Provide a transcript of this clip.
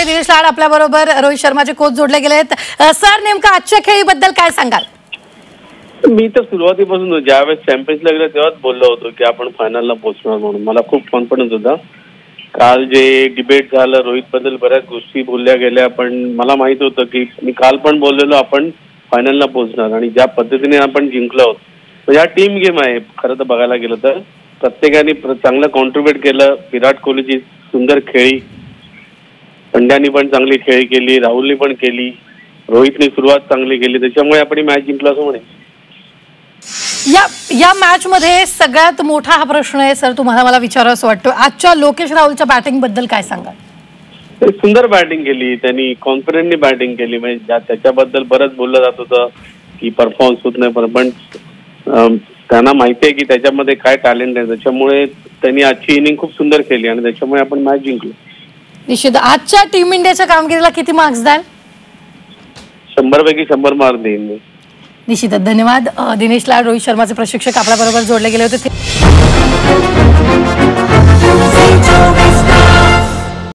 दिनेश लाड आपल्या बरोबर रोहित शर्माचे कोच जोडले गेले आहेत। सर नेमका आजच्या खेळीबद्दल काय सांगाल? मी तर सुरुवातीपासून ज्यावेळेस चॅम्पियन्स लीगला तेव्हाच बोललो होतो की आपण फायनलला पोहोचणार म्हणून। मला खूप कॉन्फिडन्स होता। काल जे डिबेट झालं रोहित बद्दल बऱ्याच गोष्टी बोलल्या गेल्या, पण मला माहित होतं की मी काल पण बोललेलो आपण फायनलला पोहोचणार आणि ज्या पद्धतीने आपण जिंकलो आहोत। म्हणजे हा टीम गेम आहे खरं तर बघायला गेलं तर। प्रत्येकाने चांगलं कॉन्ट्रीब्युट केलं। विराट कोहलीची सुंदर खेळी, पंड्यानी पण चांगली खेळी केली, राहुलनी पण केली, रोहितने सुरुवात चांगली केली, त्याच्यामुळे आपण मॅच जिंकलो असं म्हणेन। या मॅच मध्ये सगळ्यात मोठा हा प्रश्न आहे सर, तुम्हाला मला विचारावंसं वाटतं, आजच्या लोकेश राहुलच्या बॅटिंग बद्दल काय सांगाल? सुंदर बॅटिंग केली त्यांनी, कॉन्फिडंटली बॅटिंग केली। म्हणजे त्याच्याबद्दल बरंच बोललं जात होतं की परफॉर्मन्स होत नाही, पण त्यांना माहिती आहे की त्याच्यामध्ये काय टॅलेंट आहे, त्याच्यामुळे त्यांनी आजची इनिंग खूप सुंदर केली आणि त्याच्यामुळे आपण मॅच जिंकलो। निश्चित आजच्या टीम इंडियाच्या कामगिरीला किती मार्क्स द्याल? 100 पैकी 100 मार्क देईन मी। निश्चितच। धन्यवाद दिनेश लाड, रोहित शर्माचे प्रशिक्षक आपल्या बरोबर जोडले गेले होते।